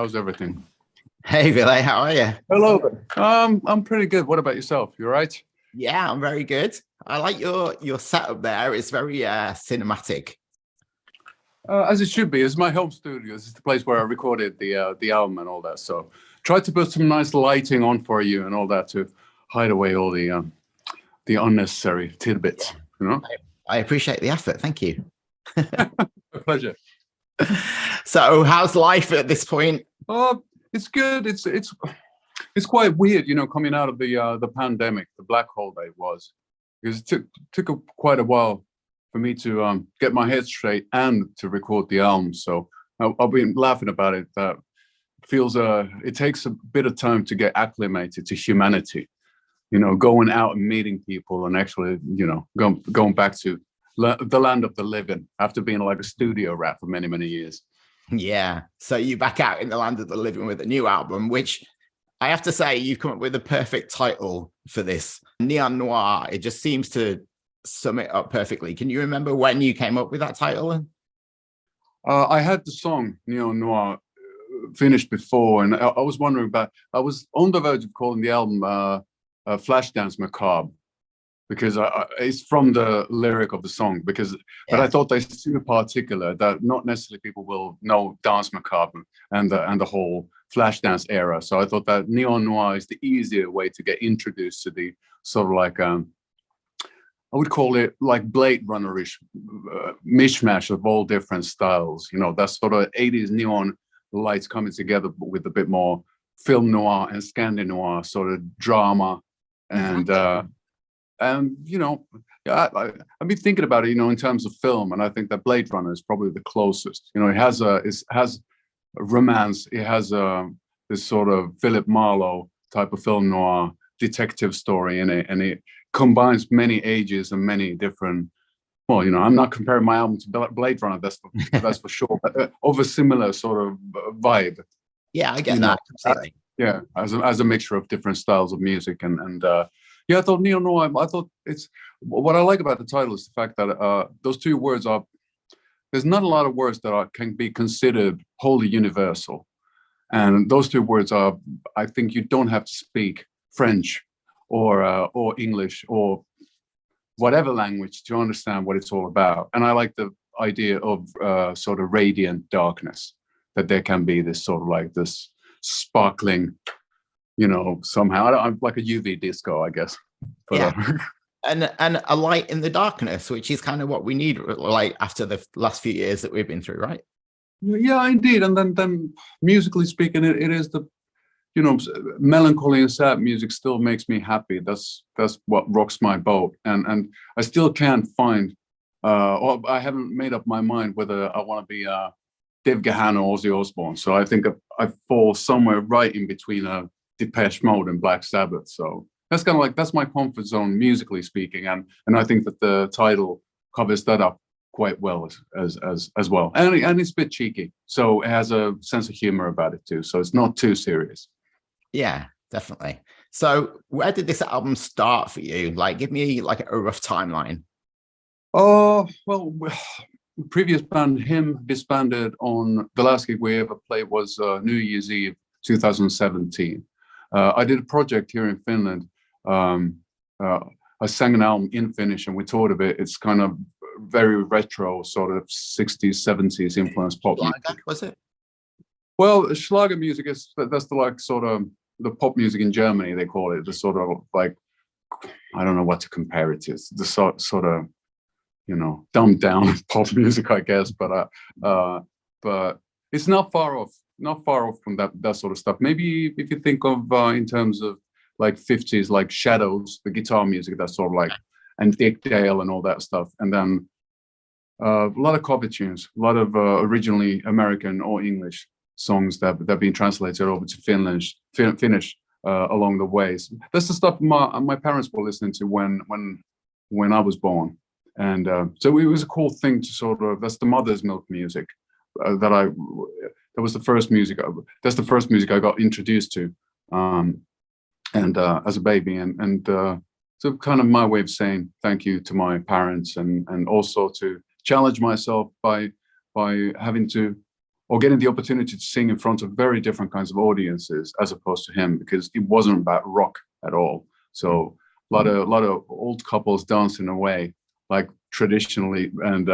How's everything? Hey, Ville, how are you? Hello. I'm pretty good. What about yourself? You all right? Yeah, I'm very good. I like your setup there. It's very cinematic. As it should be. It's my home studio. This is the place where I recorded the album and all that. So tried to put some nice lighting on for you and all that to hide away all the unnecessary tidbits. You know. I appreciate the effort. Thank you. A pleasure. So, how's life at this point? Oh, it's good. It's quite weird, you know, coming out of the pandemic, the black hole that it was, because it took quite a while for me to get my head straight and to record the album. So I've been laughing about it. That feels it takes a bit of time to get acclimated to humanity, you know, going out and meeting people and actually, you know, going back to the land of the living after being like a studio rat for many, many years. Yeah. So you back out in the land of the living with a new album, which I have to say you've come up with the perfect title for this. Neon Noir. It just seems to sum it up perfectly. Can you remember when you came up with that title? I had the song Neon Noir finished before, and I was wondering about. I was on the verge of calling the album "Flashdance Macabre," because it's from the lyric of the song. But I thought they're too particular that not necessarily people will know Dance Macabre and the whole Flashdance era. So I thought that Neon Noir is the easier way to get introduced to the sort of like I would call it like Blade Runner-ish mishmash of all different styles. You know, that sort of 80s neon lights coming together with a bit more film noir and Scandi noir sort of drama and. And you know, I've been thinking about it, you know, in terms of film, and I think that Blade Runner is probably the closest. You know, it has a romance. It has this sort of Philip Marlowe type of film noir detective story in it, and it combines many ages and many different. Well, you know, I'm not comparing my album to Blade Runner. That's for sure. But, of a similar sort of vibe. Yeah, I get that completely. Yeah, as a mixture of different styles of music and. Yeah, I thought Neon Noir. I thought it's what I like about the title is the fact that those two words are. There's not a lot of words that can be considered wholly universal, and those two words are. I think you don't have to speak French or English or whatever language to understand what it's all about. And I like the idea of sort of radiant darkness, that there can be this sort of like this sparkling. You know, somehow I'm like a UV disco, I guess. Yeah, and a light in the darkness, which is kind of what we need, like after the last few years that we've been through, right? Yeah, indeed. And then musically speaking, it is the, you know, melancholy and sad music still makes me happy. That's what rocks my boat, and I still can't find, or I haven't made up my mind whether I want to be Dave Gahan or Ozzy Osbourne. So I think I fall somewhere right in between Depeche Mode and Black Sabbath. So that's kind of like, that's my comfort zone musically speaking, and I think that the title covers that up quite well as well, and it's a bit cheeky, so it has a sense of humor about it too, so it's not too serious. Yeah, definitely. So where did this album start for you? Like, give me like a rough timeline. Oh, well, previous band h.i.m disbanded on the last gig we ever played was New Year's Eve 2017. I did a project here in Finland. I sang an album in Finnish and we toured a bit. It's kind of very retro, sort of 60s, 70s influence pop music. Was it? Well, Schlager music that's the like sort of the pop music in Germany, they call it. The sort of like, I don't know what to compare it to. It's the sort of, you know, dumbed down pop music, I guess. But it's not far off. Not far off from that sort of stuff. Maybe if you think of in terms of like 50s, like Shadows, the guitar music, that's sort of like, and Dick Dale and all that stuff. And then a lot of cover tunes, a lot of originally American or English songs that have been translated over to Finnish along the ways. That's the stuff my parents were listening to when I was born. And so it was a cool thing to sort of, that's the mother's milk music that was the first music. That's the first music I got introduced to, and as a baby, and so kind of my way of saying thank you to my parents, and also to challenge myself by having to or getting the opportunity to sing in front of very different kinds of audiences as opposed to him, because it wasn't about rock at all. So a lot of old couples dancing away like traditionally, and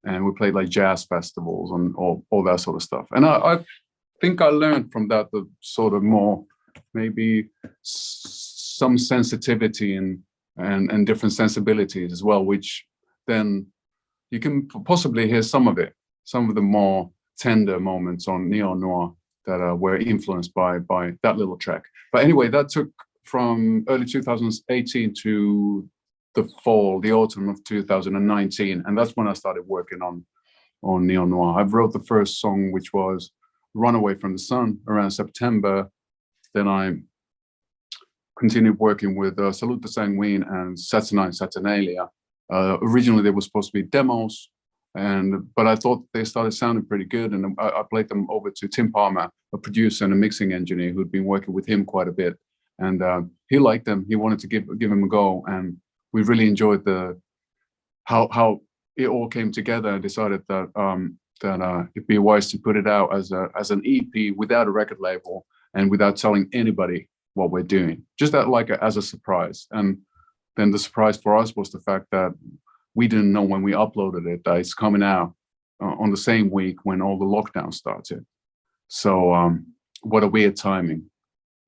we played like jazz festivals and all that sort of stuff. And I think I learned from that the sort of more maybe some sensitivity and different sensibilities as well, which then you can possibly hear some of the more tender moments on Neon Noir that were influenced by that little track. But anyway, that took from early 2018 to the autumn of 2019, and that's when I started working on Neon Noir. I wrote the first song, which was Runaway from the Sun, around September. Then I continued working with Salute the Sanguine and Saturnine Saturnalia. Originally, they were supposed to be demos, but I thought they started sounding pretty good, and I played them over to Tim Palmer, a producer and a mixing engineer who'd been working with him quite a bit, and he liked them. He wanted to give them a go, and we really enjoyed how it all came together, and decided that it'd be wise to put it out as an EP without a record label and without telling anybody what we're doing, just as a surprise. And then the surprise for us was the fact that we didn't know when we uploaded it that it's coming out on the same week when all the lockdown started. So what a weird timing.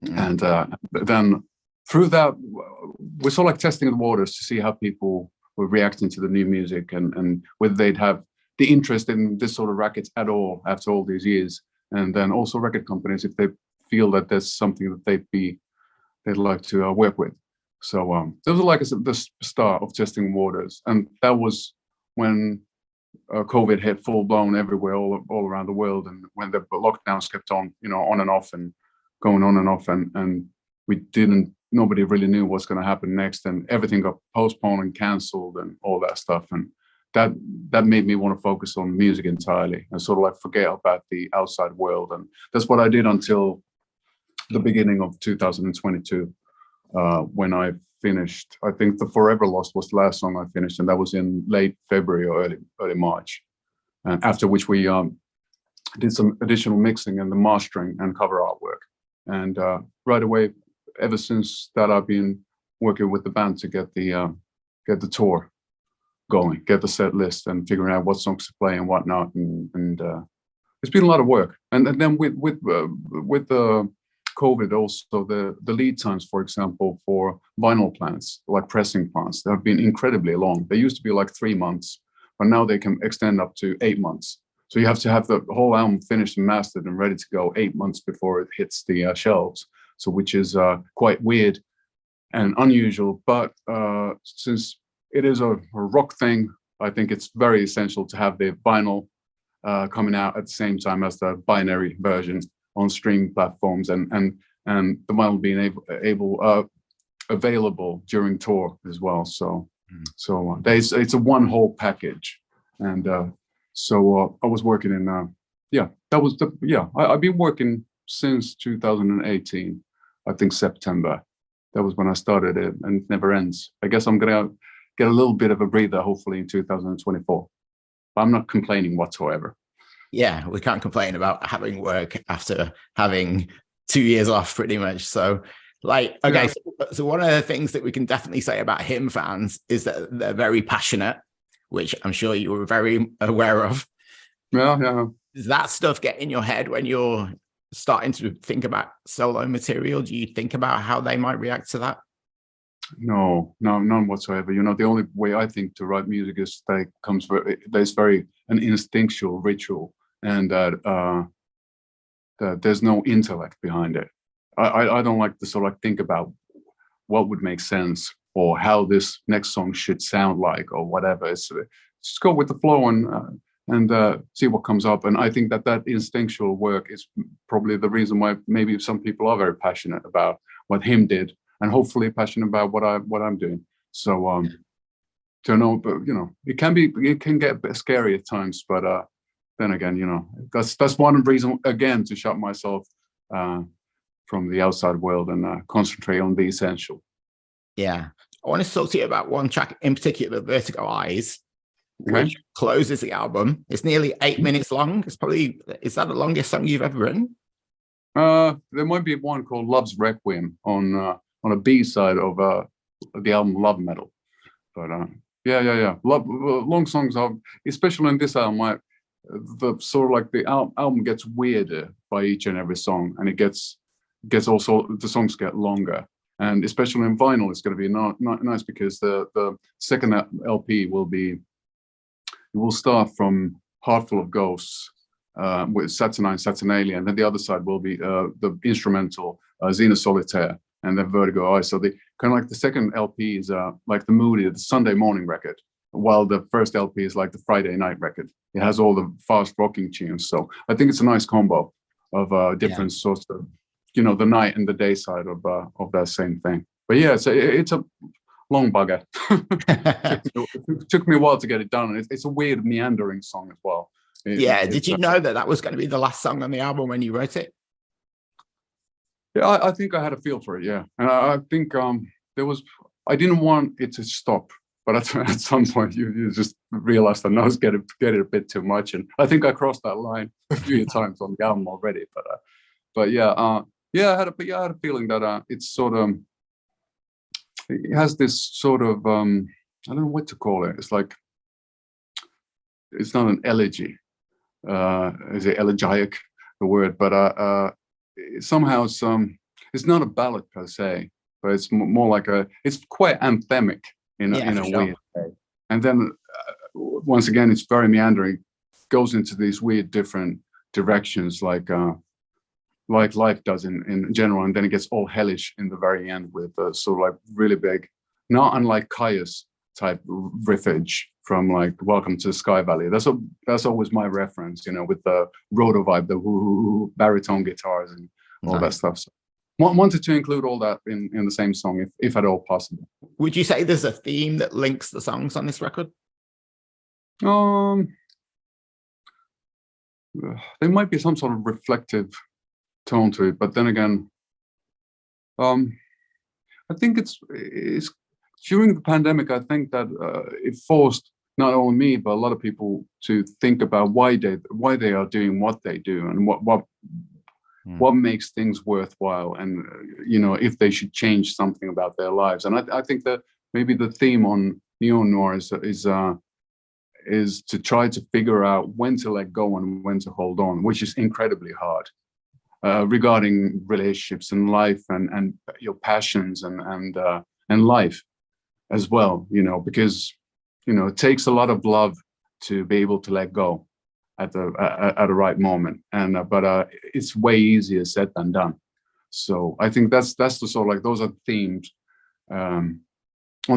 And then through that, we're sort of like testing the waters to see how people were reacting to the new music, and whether they'd have the interest in this sort of rackets at all after all these years. And then also record companies, if they feel that there's something that they'd like to work with. So that was like the start of testing waters, and that was when COVID hit full blown everywhere, all around the world, and when the lockdowns kept on, on and off and going on and off, and nobody really knew what's going to happen next, and everything got postponed and cancelled and all that stuff, and that made me want to focus on music entirely and sort of like forget about the outside world, and that's what I did until the beginning of 2022. When I finished, I think the Forever Lost was the last song I finished, and that was in late February or early March. And after which we did some additional mixing and the mastering and cover artwork. And right away, ever since that, I've been working with the band to get the tour going, get the set list, and figuring out what songs to play and whatnot. And it's been a lot of work. And then with the COVID, also the lead times, for example, for vinyl plants, like pressing plants, they have been incredibly long. They used to be like 3 months, but now they can extend up to 8 months. So you have to have the whole album finished and mastered and ready to go 8 months before it hits the shelves. So which is quite weird and unusual. But since it is a rock thing, I think it's very essential to have the vinyl coming out at the same time as the binary version on streaming platforms, and the vinyl being available during tour as well. So it's a one whole package, and so I was working in I've been working since 2018. I think September. That was when I started it, and it never ends. I guess I'm gonna get a little bit of a breather, hopefully in 2024. But I'm not complaining whatsoever. Yeah, we can't complain about having work after having 2 years off, pretty much. So, so one of the things that we can definitely say about h.i.m fans is that they're very passionate, which I'm sure you were very aware of. Yeah. Does that stuff get in your head when you're starting to think about solo material? Do you think about how they might react to that? No, none whatsoever. The only way I think to write music is that there's very an instinctual ritual, and that there's no intellect behind it. I don't like to sort of think about what would make sense or how this next song should sound like or whatever. It's just go with the flow and see what comes up. And I think that instinctual work is probably the reason why maybe some people are very passionate about what h.i.m did, and hopefully passionate about what I'm doing. So don't know, but it can get a bit scary at times, but then again, that's one reason again to shut myself from the outside world and concentrate on the essential. Yeah, I want to talk to you about one track in particular, Vertigo Eyes. which closes the album. It's nearly 8 minutes long. Is that the longest song you've ever written? There might be one called Love's Requiem on a B side of the album Love Metal. But yeah. Long songs are, especially in this album, the sort of like the album gets weirder by each and every song, and it gets also, the songs get longer. And especially in vinyl, it's going to be not nice because the second LP will start from Heart Full of Ghosts with Saturnine, Saturnalia, and then the other side will be the instrumental Xena Solitaire, and then Vertigo Eyes. So the kind of like the second LP is like the moody, the Sunday morning record, while the first LP is like the Friday night record. It has all the fast rocking tunes. So I think it's a nice combo of different sorts of, the night and the day side of that same thing. But yeah, it's a long bugger. It took me a while to get it done. It's a weird meandering song as well. Did you know that was going to be the last song on the album when you wrote it? Yeah, I think I had a feel for it. Yeah, and I think I didn't want it to stop, but at some point you just realized that I was getting a bit too much, and I think I crossed that line a few times on the album already. But I had a feeling that it's sort of, it has this sort of I don't know what to call it. It's like, it's not an elegy. Is it elegiac, the word? But somehow it's not a ballad per se, but it's more like it's quite anthemic in a weird way. And then once again, it's very meandering, goes into these weird different directions, like life does in general, and then it gets all hellish in the very end with sort of like really big, not unlike Caius type riffage from like Welcome to the Sky Valley. That's always my reference, with the roto vibe, the baritone guitars and all that stuff. So wanted to include all that in the same song, if at all possible. Would you say there's a theme that links the songs on this record? There might be some sort of reflective tone to it, but then again, I think it's during the pandemic, I think that it forced not only me but a lot of people to think about why they are doing what they do, and what makes things worthwhile, and if they should change something about their lives. And I think that maybe the theme on Neon Noir is to try to figure out when to let go and when to hold on, which is incredibly hard. Regarding relationships and life and your passions and life as well, because it takes a lot of love to be able to let go at the right moment, and but it's way easier said than done. So I think that's the sort of like, those are themes on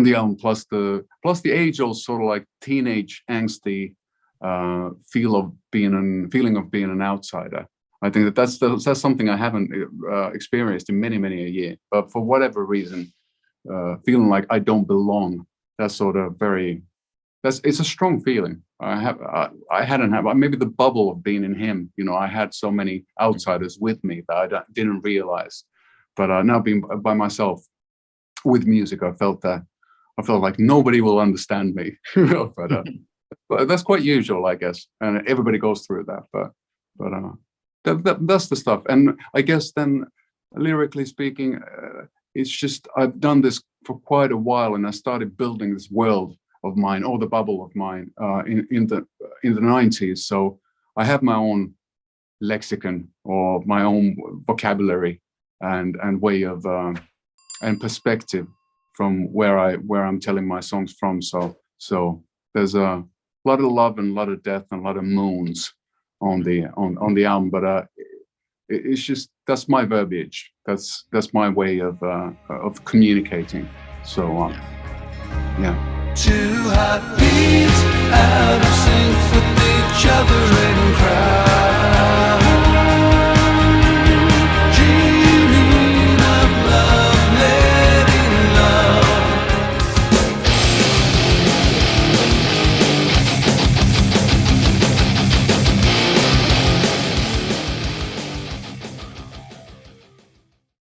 the album, plus the age-old sort of like teenage angsty feeling of being an outsider. I think that's something I haven't experienced in many a year. But for whatever reason, feeling like I don't belong, that's sort of it's a strong feeling. I hadn't had, maybe the bubble of being in HIM. I had so many outsiders with me that I didn't realize. But now being by myself with music, I felt like nobody will understand me. But that's quite usual, I guess, and everybody goes through that. But that's the stuff. And I guess then, lyrically speaking, it's just, I've done this for quite a while, and I started building this world of mine, or the bubble of mine, in the 90s. So I have my own lexicon, or my own vocabulary and way of and perspective from where I'm telling my songs from. So there's a lot of love and a lot of death and a lot of moons on the album, but it's just, that's my verbiage. That's my way of communicating. So yeah. Two heartbeats out of sync with each other and cry.